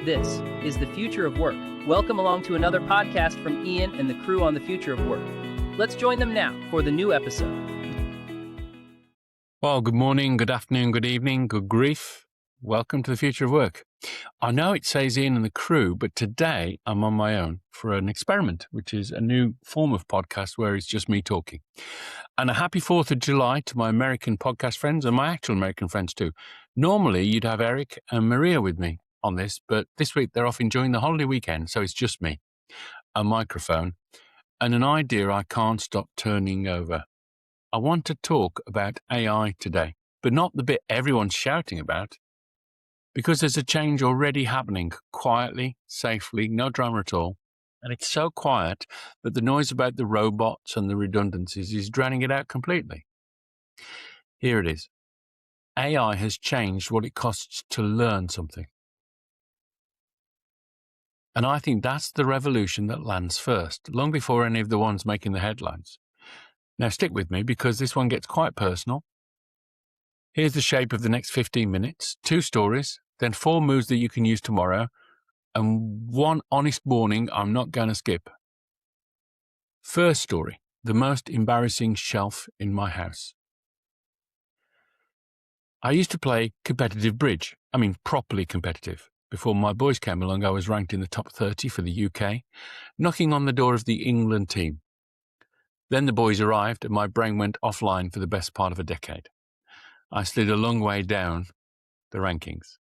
This is The Future of Work. Welcome along to another podcast from Ian and the crew on The Future of Work. Let's join them now for the new episode. Well, good morning, good afternoon, good evening, good grief. Welcome to The Future of Work. I know it says Ian and the crew, but today I'm on my own for an experiment, which is a new form of podcast where it's just me talking. And a happy 4th of July to my American podcast friends and my actual American friends too. Normally, you'd have Eric and Maria with me on this, but this week they're off enjoying the holiday weekend, so it's just me, a microphone, and an idea I can't stop turning over. I want to talk about AI today, but not the bit everyone's shouting about, because there's a change already happening quietly, safely, no drama at all. And it's so quiet that the noise about the robots and the redundancies is drowning it out completely. Here it is. AI has changed what it costs to learn something. And I think that's the revolution that lands first, long before any of the ones making the headlines. Now stick with me because this one gets quite personal. Here's the shape of the next 15 minutes, 2 stories, then 4 moves that you can use tomorrow, and 1 honest warning I'm not going to skip. First story, the most embarrassing shelf in my house. I used to play competitive bridge, properly competitive. Before my boys came along, I was ranked in the top 30 for the UK, knocking on the door of the England team. Then the boys arrived and my brain went offline for the best part of a decade. I slid a long way down the rankings.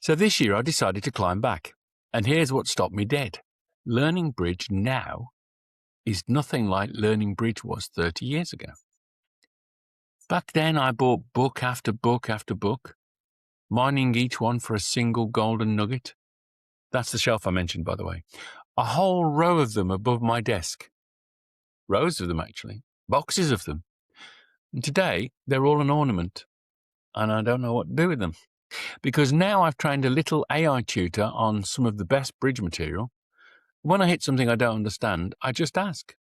So this year I decided to climb back. And here's what stopped me dead. Learning bridge now is nothing like learning bridge was 30 years ago. Back then I bought book after book after book, mining each one for a single golden nugget. That's the shelf I mentioned, by the way. A whole row of them above my desk. Rows of them, actually. Boxes of them. And today, they're all an ornament. And I don't know what to do with them. Because now I've trained a little AI tutor on some of the best bridge material. When I hit something I don't understand, I just ask.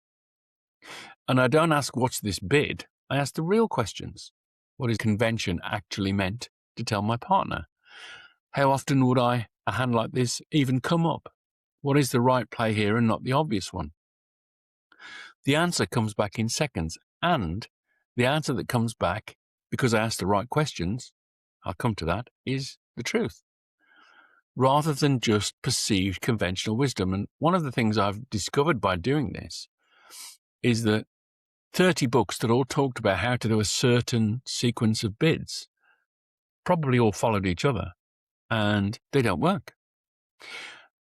And I don't ask, what's this bid? I ask the real questions. What is convention actually meant to tell my partner? How often would a hand like this even come up? What is the right play here and not the obvious one? The answer comes back in seconds, and the answer that comes back, because I asked the right questions, I'll come to that, is the truth, rather than just perceived conventional wisdom. And one of the things I've discovered by doing this is that 30 books that all talked about how to do a certain sequence of bids probably all followed each other, and they don't work.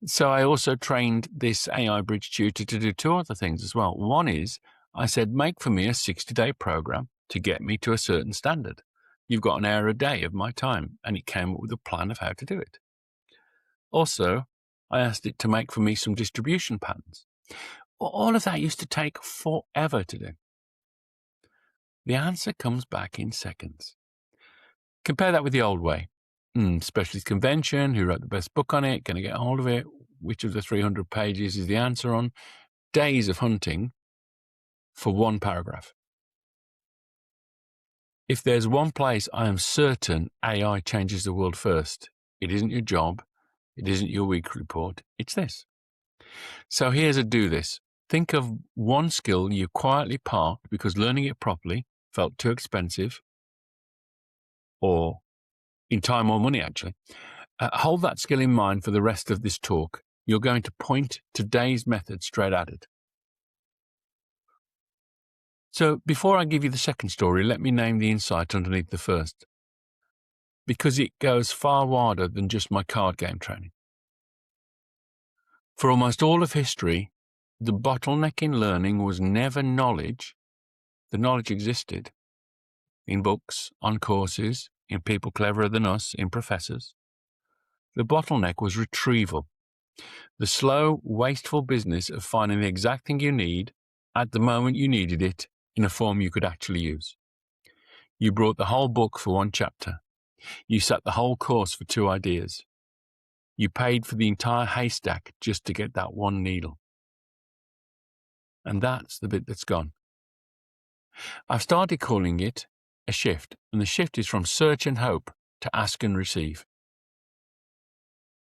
So I also trained this AI bridge tutor to do 2 other things as well. One is, I said, make for me a 60-day program to get me to a certain standard. You've got an hour a day of my time, and it came up with a plan of how to do it. Also, I asked it to make for me some distribution patterns. All of that used to take forever to do. The answer comes back in seconds. Compare that with the old way. Specialist convention, who wrote the best book on it, can I get hold of it? Which of the 300 pages is the answer on? Days of hunting for 1 paragraph. If there's one place I am certain AI changes the world first, it isn't your job, it isn't your weekly report, it's this. So here's a do this. Think of 1 skill you quietly parked because learning it properly felt too expensive, or in time or money actually. Hold that skill in mind for the rest of this talk. You're going to point today's method straight at it. So before I give you the second story, let me name the insight underneath the first, because it goes far wider than just my card game training. For almost all of history, the bottleneck in learning was never knowledge. The knowledge existed in books, on courses, in people cleverer than us, in professors. The bottleneck was retrieval, the slow, wasteful business of finding the exact thing you need at the moment you needed it in a form you could actually use. You brought the whole book for 1 chapter. You sat the whole course for 2 ideas. You paid for the entire haystack just to get that 1 needle. And that's the bit that's gone. I've started calling it a shift, and the shift is from search and hope to ask and receive.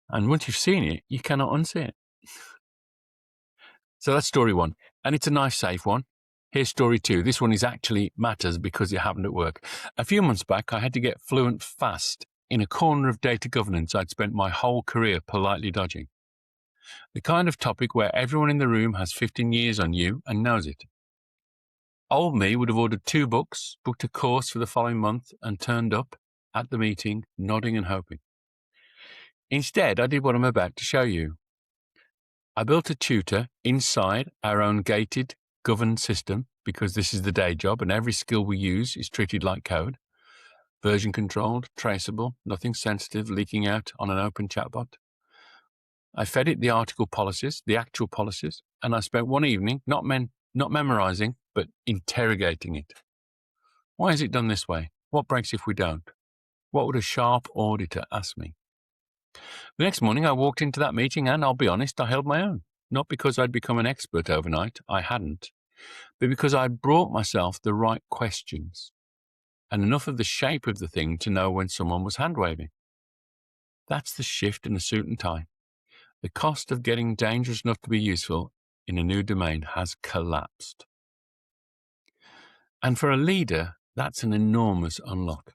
And once you've seen it, you cannot unsee it. So that's story one. And it's a nice, safe one. Here's story two. This one is actually matters because it happened at work. A few months back, I had to get fluent fast in a corner of data governance I'd spent my whole career politely dodging. The kind of topic where everyone in the room has 15 years on you and knows it. Old me would have ordered 2 books, booked a course for the following month, and turned up at the meeting, nodding and hoping. Instead, I did what I'm about to show you. I built a tutor inside our own gated, governed system, because this is the day job and every skill we use is treated like code. Version controlled, traceable, nothing sensitive leaking out on an open chatbot. I fed it the article policies, the actual policies, and I spent one evening not memorizing, but interrogating it. Why is it done this way? What breaks if we don't? What would a sharp auditor ask me? The next morning I walked into that meeting and, I'll be honest, I held my own. Not because I'd become an expert overnight, I hadn't, but because I'd brought myself the right questions and enough of the shape of the thing to know when someone was hand-waving. That's the shift in a suit and tie. The cost of getting dangerous enough to be useful in a new domain has collapsed. And for a leader, that's an enormous unlock.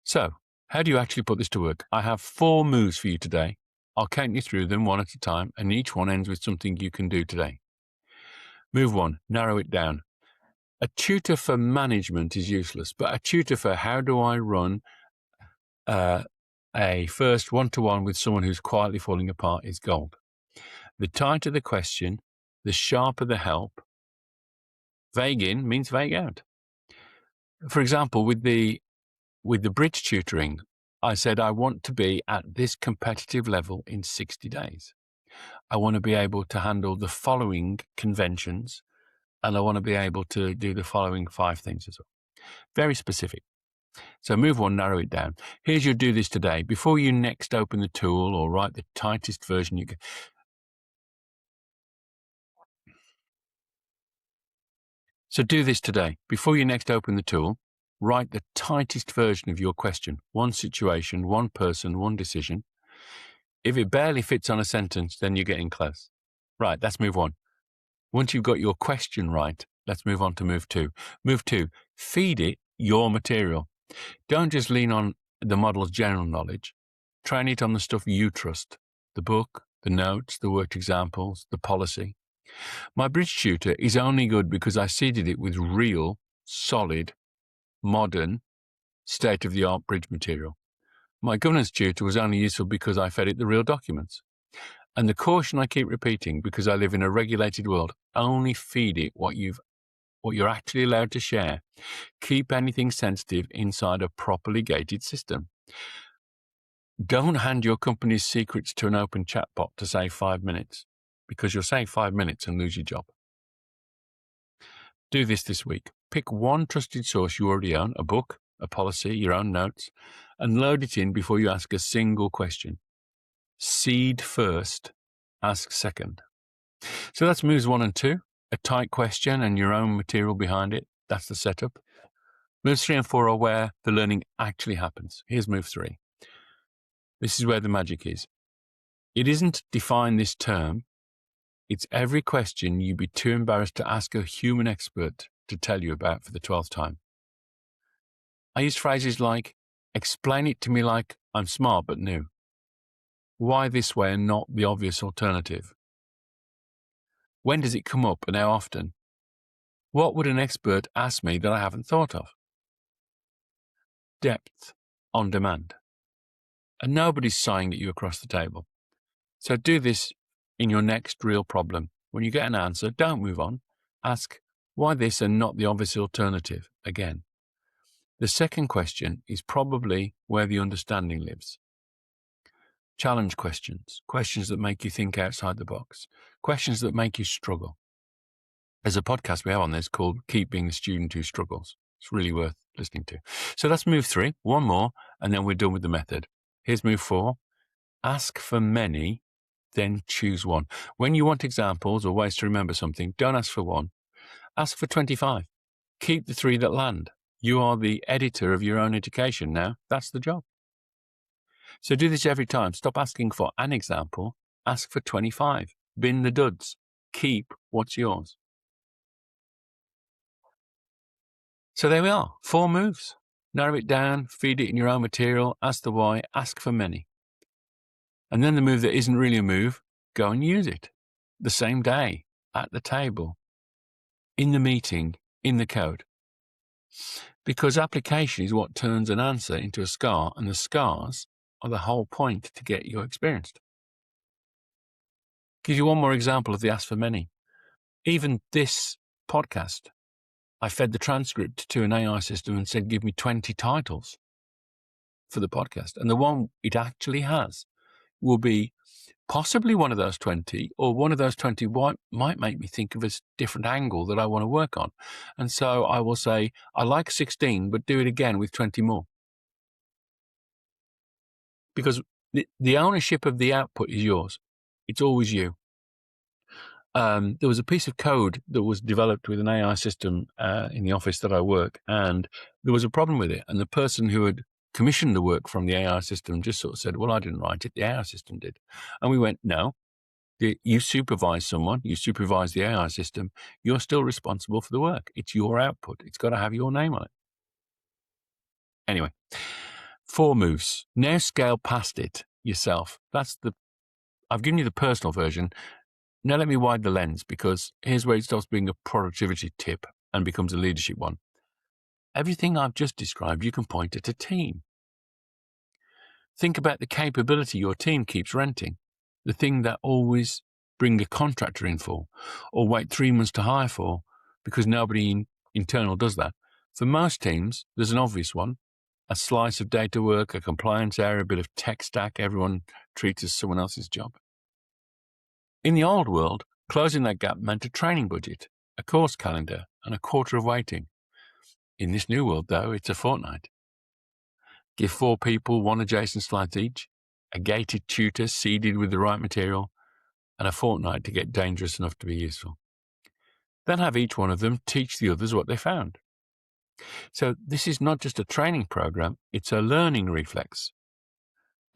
So, how do you actually put this to work? I have 4 moves for you today. I'll count you through them one at a time, and each one ends with something you can do today. Move 1, narrow it down. A tutor for management is useless, but a tutor for how do I run a first one-to-one with someone who's quietly falling apart is gold. The tighter the question, the sharper the help. Vague in means vague out. For example, with the bridge tutoring, I said I want to be at this competitive level in 60 days. I want to be able to handle the following conventions, and I want to be able to do the following 5 things as well. Very specific. So move 1, narrow it down. Here's your do this today. Before you next open the tool or write the tightest version you can. So do this today. Before you next open the tool, write the tightest version of your question. 1 situation, 1 person, 1 decision. If it barely fits on a sentence, then you're getting close. Right, that's move 1. Once you've got your question right, let's move on to move 2. Move 2, feed it your material. Don't just lean on the model's general knowledge. Train it on the stuff you trust. The book, the notes, the worked examples, the policy. My bridge tutor is only good because I seeded it with real, solid, modern, state-of-the-art bridge material. My governance tutor was only useful because I fed it the real documents. And the caution I keep repeating, because I live in a regulated world, only feed it what you're actually allowed to share. Keep anything sensitive inside a properly gated system. Don't hand your company's secrets to an open chatbot to save 5 minutes, because you'll save 5 minutes and lose your job. Do this week. Pick 1 trusted source you already own, a book, a policy, your own notes, and load it in before you ask a single question. Seed first, ask second. So that's moves 1 and 2. A tight question and your own material behind it. That's the setup. Moves 3 and 4 are where the learning actually happens. Here's move 3. This is where the magic is. It isn't define this term. It's every question you'd be too embarrassed to ask a human expert to tell you about for the 12th time. I use phrases like, explain it to me like I'm smart but new. Why this way and not the obvious alternative? When does it come up and how often? What would an expert ask me that I haven't thought of? Depth on demand. And nobody's sighing at you across the table. So do this in your next real problem. When you get an answer, don't move on. Ask, why this and not the obvious alternative again? The second question is probably where the understanding lives. Challenge questions, questions that make you think outside the box, questions that make you struggle. There's a podcast we have on this called Keep Being the Student Who Struggles. It's really worth listening to. So that's move 3, 1 more, and then we're done with the method. Here's move 4. Ask for many, then choose 1. When you want examples or ways to remember something, don't ask for 1. Ask for 25. Keep the 3 that land. You are the editor of your own education now. That's the job. So do this every time. Stop asking for an example. Ask for 25. Bin the duds. Keep what's yours. So there we are. 4 moves. Narrow it down, feed it in your own material, ask the why, ask for many. And then the move that isn't really a move, go and use it. The same day, at the table, in the meeting, in the code. Because application is what turns an answer into a scar, and the scars are the whole point to get you experienced. Give you one more example of the ask for many. Even this podcast, I fed the transcript to an AI system and said, give me 20 titles for the podcast. And the one it actually has will be possibly one of those 20, or one of those 20 might make me think of a different angle that I want to work on. And so I will say, I like 16, but do it again with 20 more. Because the ownership of the output is yours. It's always you. There was a piece of code that was developed with an AI system in the office that I work, and there was a problem with it. And the person who had commissioned the work from the AI system just sort of said, well, I didn't write it, the AI system did. And we went, no, you supervise someone, you supervise the AI system, you're still responsible for the work. It's your output. It's got to have your name on it. Anyway, 4 moves. Now scale past it yourself. I've given you the personal version. Now let me widen the lens, because here's where it stops being a productivity tip and becomes a leadership one. Everything I've just described, you can point at a team. Think about the capability your team keeps renting, the thing that always bring a contractor in for, or wait 3 months to hire for, because nobody internal does that. For most teams, there's an obvious one, a slice of data work, a compliance area, a bit of tech stack everyone treats as someone else's job. In the old world, closing that gap meant a training budget, a course calendar, and a quarter of waiting. In this new world, though, it's a fortnight. Give 4 people 1 adjacent slides each, a gated tutor seeded with the right material, and a fortnight to get dangerous enough to be useful. Then have each one of them teach the others what they found. So this is not just a training program, it's a learning reflex.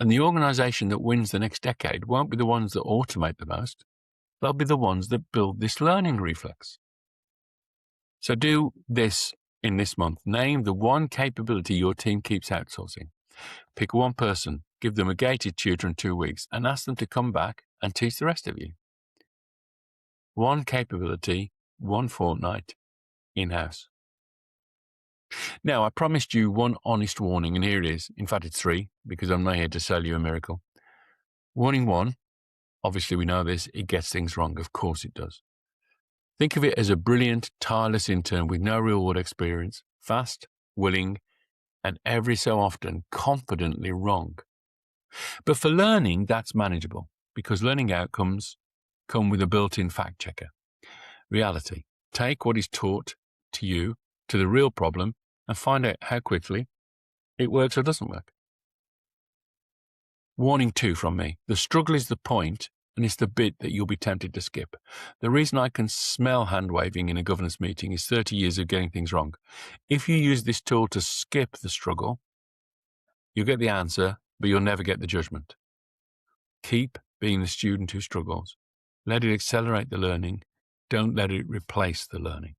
And the organization that wins the next decade won't be the ones that automate the most. They'll be the ones that build this learning reflex. So do this in this month. Name the one capability your team keeps outsourcing. Pick one person, give them a gated tutor in 2 weeks, and ask them to come back and teach the rest of you. One capability, 1 fortnight, in-house. Now, I promised you one honest warning, and here it is. In fact, it's 3, because I'm not here to sell you a miracle. Warning 1, obviously we know this, it gets things wrong. Of course it does. Think of it as a brilliant, tireless intern with no real-world experience, fast, willing, and every so often confidently wrong. But for learning, that's manageable, because learning outcomes come with a built-in fact checker. Reality. Take what is taught to you to the real problem and find out how quickly it works or doesn't work. Warning 2 from me. The struggle is the point, and it's the bit that you'll be tempted to skip. The reason I can smell hand-waving in a governance meeting is 30 years of getting things wrong. If you use this tool to skip the struggle, you'll get the answer, but you'll never get the judgment. Keep being the student who struggles. Let it accelerate the learning. Don't let it replace the learning.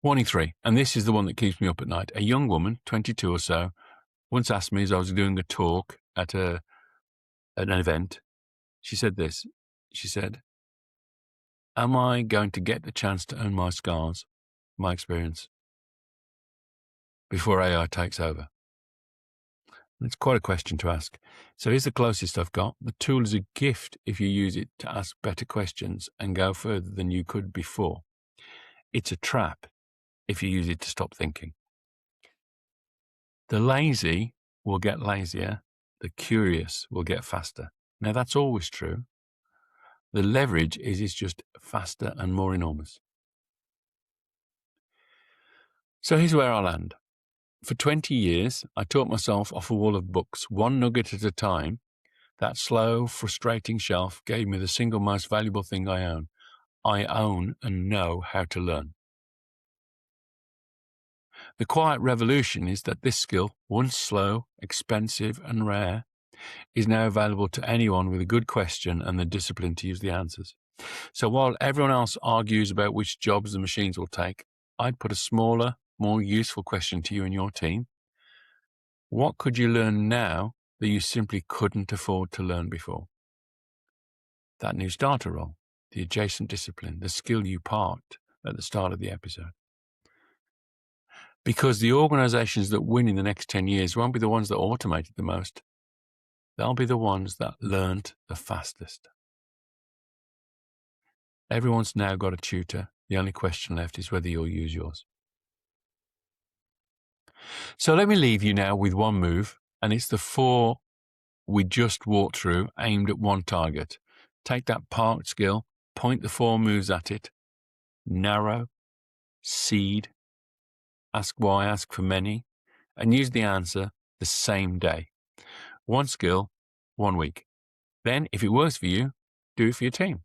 Warning 3, and this is the one that keeps me up at night. A young woman, 22 or so, once asked me as I was doing a talk at an event, she said this. She said, am I going to get the chance to earn my scars, my experience, before AI takes over? It's quite a question to ask. So here's the closest I've got. The tool is a gift if you use it to ask better questions and go further than you could before. It's a trap if you use it to stop thinking. The lazy will get lazier. The curious will get faster. Now, that's always true. The leverage is it's just faster and more enormous. So here's where I land. For 20 years, I taught myself off a wall of books, one nugget at a time. That slow, frustrating shelf gave me the single most valuable thing I own. I own and know how to learn. The quiet revolution is that this skill, once slow, expensive, and rare, is now available to anyone with a good question and the discipline to use the answers. So while everyone else argues about which jobs the machines will take, I'd put a smaller, more useful question to you and your team. What could you learn now that you simply couldn't afford to learn before? That new starter role, the adjacent discipline, the skill you parked at the start of the episode. Because the organizations that win in the next 10 years won't be the ones that automated the most. They'll be the ones that learned the fastest. Everyone's now got a tutor. The only question left is whether you'll use yours. So let me leave you now with one move, and it's the 4 we just walked through, aimed at one target. Take that parked skill, point the 4 moves at it, narrow, seed, ask why, ask for many, and use the answer the same day. One skill, 1 week. Then, if it works for you, do it for your team.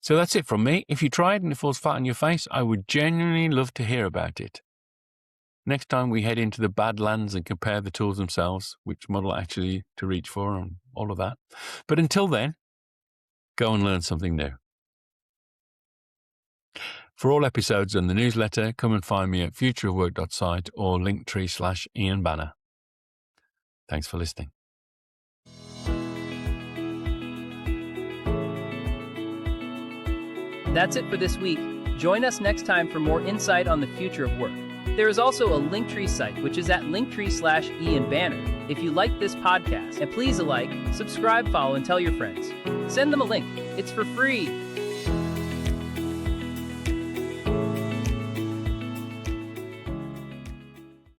So that's it from me. If you try it and it falls flat on your face, I would genuinely love to hear about it. Next time we head into the Badlands and compare the tools themselves, which model actually to reach for and all of that. But until then, go and learn something new. For all episodes and the newsletter, come and find me at futureofwork.site or linktree/Ian Banner. Thanks for listening. That's it for this week. Join us next time for more insight on the future of work. There is also a Linktree site, which is at linktree/Ian Banner. If you like this podcast, and please subscribe, follow, and tell your friends. Send them a link. It's for free.